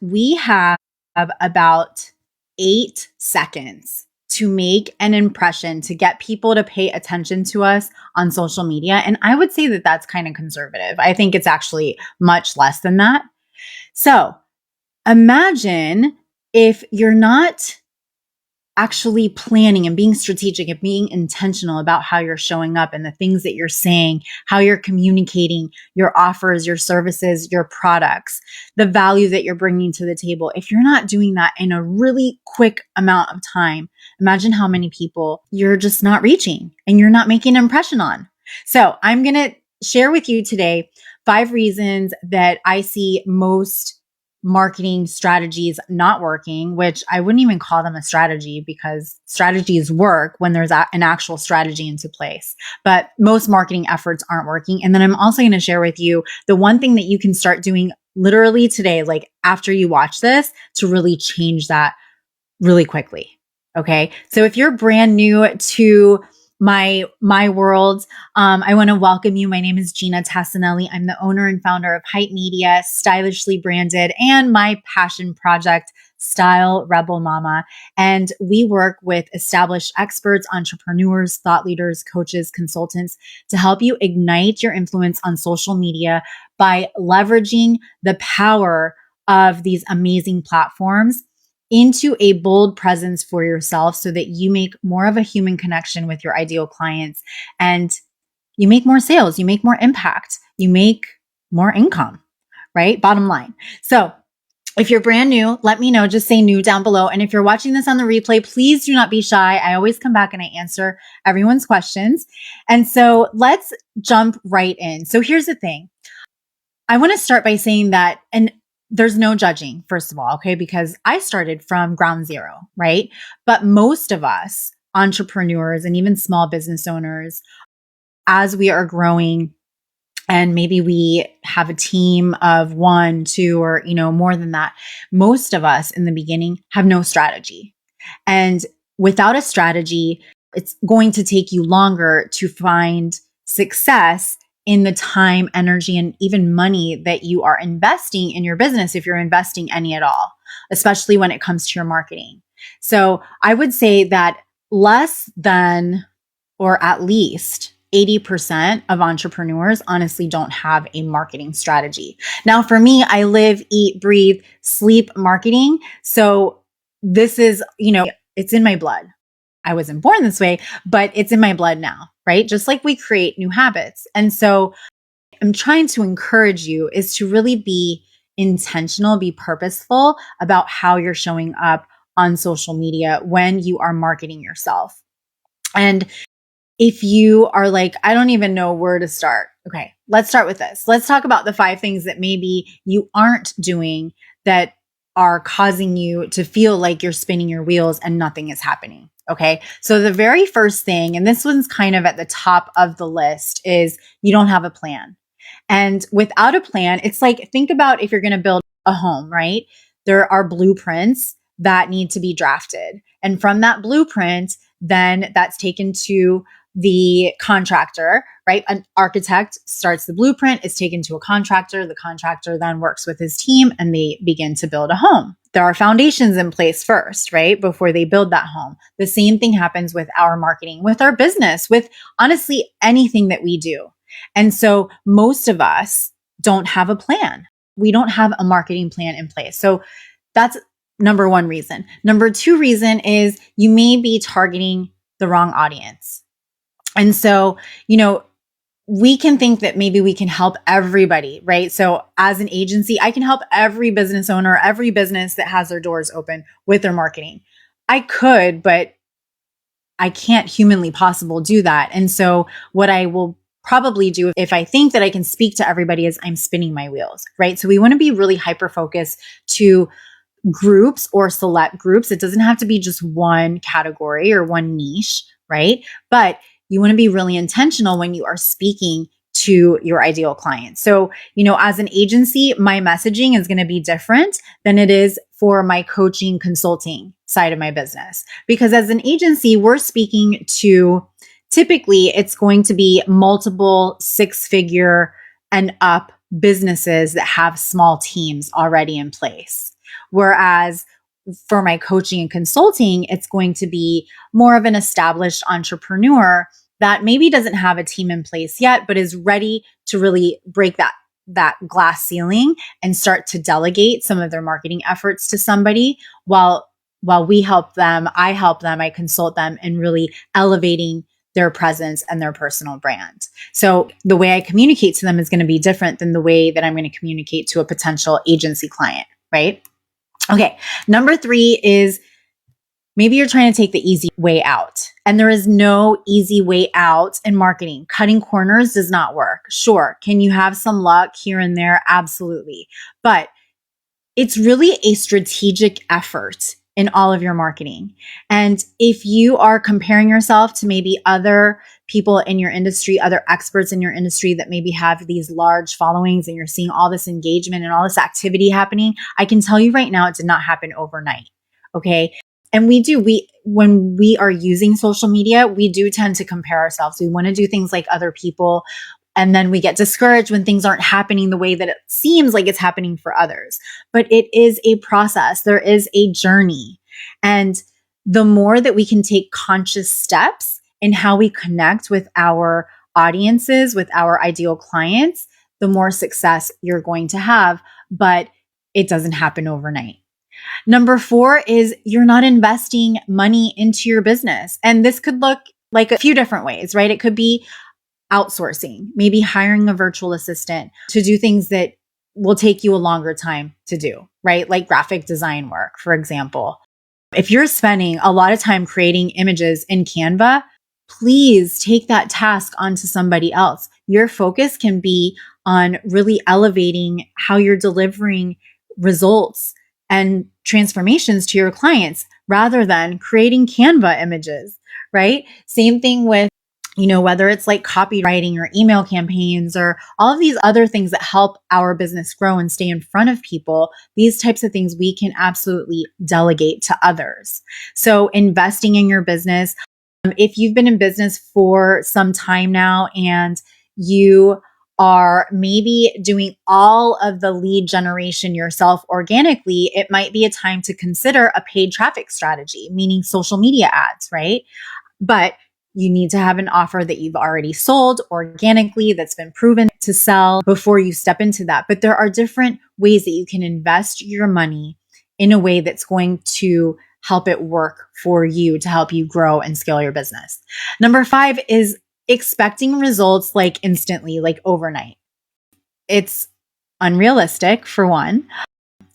We have about 8 seconds to make an impression to get people to pay attention to us on social media. And I would say that that's kind of conservative. I think it's actually much less than that. So imagine if you're not actually planning and being strategic and being intentional about how you're showing up and the things that you're saying, how you're communicating your offers, your services, your products, the value that you're bringing to the table. If you're not doing that in a really quick amount of time, imagine how many people you're just not reaching and you're not making an impression on. So I'm going to share with you today 5 reasons that I see most marketing strategies not working, which I wouldn't even call them a strategy because strategies work when there's an actual strategy into place. But most marketing efforts aren't working. And then I'm also going to share with you the one thing that you can start doing literally today, like after you watch this, to really change that really quickly. Okay. So if you're brand new to my world, I want to welcome you. My name is Gina Tassinelli. I'm the owner and founder of Hype Media, Stylishly Branded, and my passion project, Style Rebel Mama. And we work with established experts, entrepreneurs, thought leaders, coaches, consultants to help you ignite your influence on social media by leveraging the power of these amazing platforms into a bold presence for yourself so that you make more of a human connection with your ideal clients and you make more sales, you make more impact, you make more income, right? Bottom line. So if you're brand new, let me know. Just say new down below. And if you're watching this on the replay, please do not be shy. I always come back and I answer everyone's questions. And so let's jump right in. So here's the thing. I want to start by saying that, and there's no judging, first of all, okay? Because I started from ground zero, right? But most of us, entrepreneurs and even small business owners, as we are growing, and maybe we have a team of 1, 2, or more than that, most of us in the beginning have no strategy. And without a strategy, it's going to take you longer to find success in the time, energy, and even money that you are investing in your business, if you're investing any at all, especially when it comes to your marketing. So I would say that less than, or at least 80% of entrepreneurs honestly don't have a marketing strategy. Now, for me, I live, eat, breathe, sleep marketing. So this is, it's in my blood. I wasn't born this way, but it's in my blood now, right? Just like we create new habits. And so I'm trying to encourage you is to really be intentional, be purposeful about how you're showing up on social media when you are marketing yourself. And if you are like, I don't even know where to start. Okay, let's start with this. Let's talk about the 5 things that maybe you aren't doing that are causing you to feel like you're spinning your wheels and nothing is happening. Okay. So the very first thing, and this one's kind of at the top of the list, is you don't have a plan. And without a plan, it's like, think about if you're going to build a home, right? There are blueprints that need to be drafted. And from that blueprint, then that's taken to the contractor, right? An architect starts the blueprint, is taken to a contractor. The contractor then works with his team and they begin to build a home. There are foundations in place first, right? Before they build that home. The same thing happens with our marketing, with our business, with honestly anything that we do. And so most of us don't have a plan. We don't have a marketing plan in place. So that's number 1 reason. Number 2 reason is you may be targeting the wrong audience. And so, we can think that maybe we can help everybody, right? So as an agency, I can help every business owner, every business that has their doors open with their marketing. I could, but I can't humanly possible do that. And so what I will probably do if I think that I can speak to everybody is I'm spinning my wheels, right? So we want to be really hyper-focused to groups or select groups. It doesn't have to be just one category or one niche, right? But you want to be really intentional when you are speaking to your ideal client. So, as an agency, my messaging is going to be different than it is for my coaching consulting side of my business. Because as an agency, we're speaking to, typically it's going to be multiple 6-figure and up businesses that have small teams already in place. Whereas for my coaching and consulting, it's going to be more of an established entrepreneur that maybe doesn't have a team in place yet, but is ready to really break that glass ceiling and start to delegate some of their marketing efforts to somebody while we help them, I consult them in really elevating their presence and their personal brand. So the way I communicate to them is going to be different than the way that I'm going to communicate to a potential agency client, right? Okay. Number 3 is maybe you're trying to take the easy way out, and there is no easy way out in marketing. Cutting corners does not work. Sure. Can you have some luck here and there? Absolutely. But it's really a strategic effort in all of your marketing. And if you are comparing yourself to maybe other people in your industry, other experts in your industry that maybe have these large followings, and you're seeing all this engagement and all this activity happening, I can tell you right now, it did not happen overnight. Okay. And when we are using social media, we do tend to compare ourselves. We want to do things like other people. And then we get discouraged when things aren't happening the way that it seems like it's happening for others. But it is a process. There is a journey. And the more that we can take conscious steps in how we connect with our audiences, with our ideal clients, the more success you're going to have. But it doesn't happen overnight. Number 4 is you're not investing money into your business. And this could look like a few different ways, right? It could be outsourcing, maybe hiring a virtual assistant to do things that will take you a longer time to do, right? Like graphic design work, for example. If you're spending a lot of time creating images in Canva, please take that task onto somebody else. Your focus can be on really elevating how you're delivering results and transformations to your clients rather than creating Canva images, right? Same thing with whether it's like copywriting or email campaigns or all of these other things that help our business grow and stay in front of people, these types of things we can absolutely delegate to others. So investing in your business, if you've been in business for some time now and you are maybe doing all of the lead generation yourself organically, it might be a time to consider a paid traffic strategy, meaning social media ads, right? But you need to have an offer that you've already sold organically that's been proven to sell before you step into that. But there are different ways that you can invest your money in a way that's going to help it work for you to help you grow and scale your business. Number 5 is expecting results like instantly, like overnight. It's unrealistic, for one.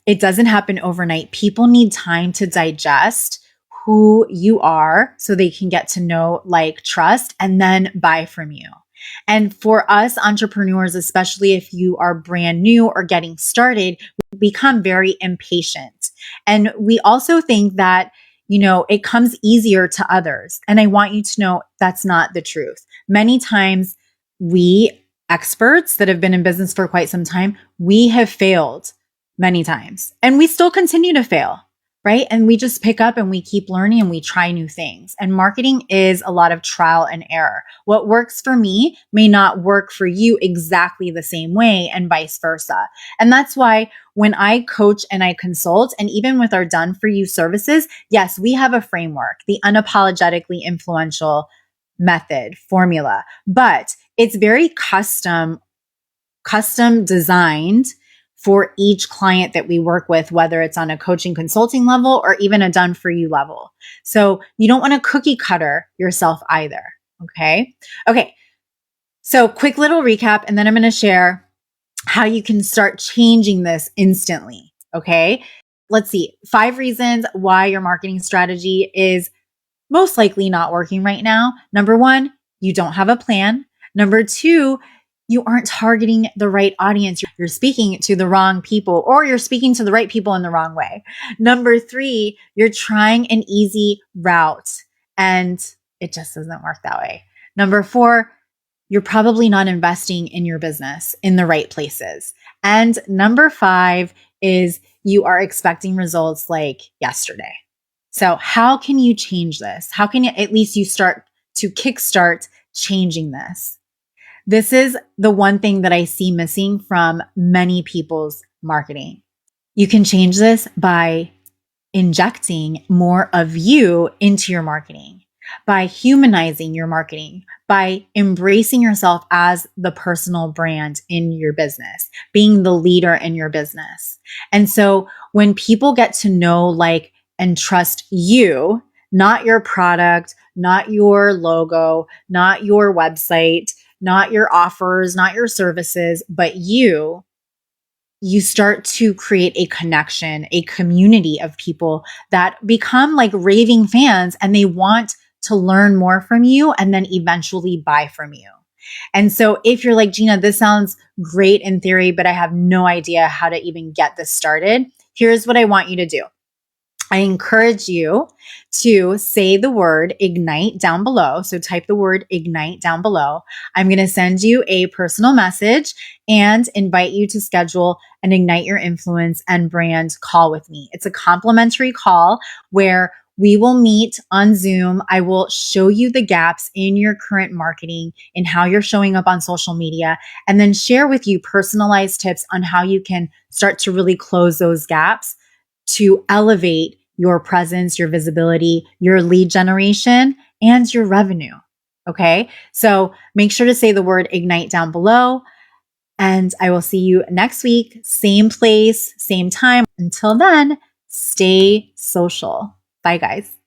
It doesn't happen overnight. People need time to digest who you are so they can get to know, like, trust, and then buy from you. And for us entrepreneurs, especially if you are brand new or getting started, we become very impatient. And we also think that, it comes easier to others. And I want you to know that's not the truth. Many times we experts that have been in business for quite some time, we have failed many times and we still continue to fail. Right. And we just pick up and we keep learning and we try new things. And marketing is a lot of trial and error. What works for me may not work for you exactly the same way, and vice versa. And that's why when I coach and I consult, and even with our done for you services, yes, we have a framework, the unapologetically influential method formula, but it's very custom designed for each client that we work with, whether it's on a coaching consulting level or even a done for you level. So you don't want to cookie cutter yourself either. Okay. So quick little recap, and then I'm going to share how you can start changing this instantly. Okay. Let's see. 5 reasons why your marketing strategy is most likely not working right now. Number 1, you don't have a plan. Number 2, you aren't targeting the right audience. You're speaking to the wrong people, or you're speaking to the right people in the wrong way. Number 3, you're trying an easy route and it just doesn't work that way. Number 4, you're probably not investing in your business in the right places. And number 5 is you are expecting results like yesterday. So how can you change this? How can you, at least you start to kickstart changing this? This is the one thing that I see missing from many people's marketing. You can change this by injecting more of you into your marketing, by humanizing your marketing, by embracing yourself as the personal brand in your business, being the leader in your business. And so when people get to know, like, and trust you, not your product, not your logo, not your website, not your offers, not your services, but you start to create a connection, a community of people that become like raving fans, and they want to learn more from you and then eventually buy from you. And so if you're like, Gina, this sounds great in theory, but I have no idea how to even get this started, here's what I want you to do. I encourage you to say the word ignite down below. So type the word ignite down below. I'm going to send you a personal message and invite you to schedule an Ignite Your Influence and Brand call with me. It's a complimentary call where we will meet on Zoom. I will show you the gaps in your current marketing, in how you're showing up on social media, and then share with you personalized tips on how you can start to really close those gaps to elevate your presence, your visibility, your lead generation, and your revenue. Okay. So make sure to say the word ignite down below. And I will see you next week, same place, same time. Until then, stay social. Bye, guys.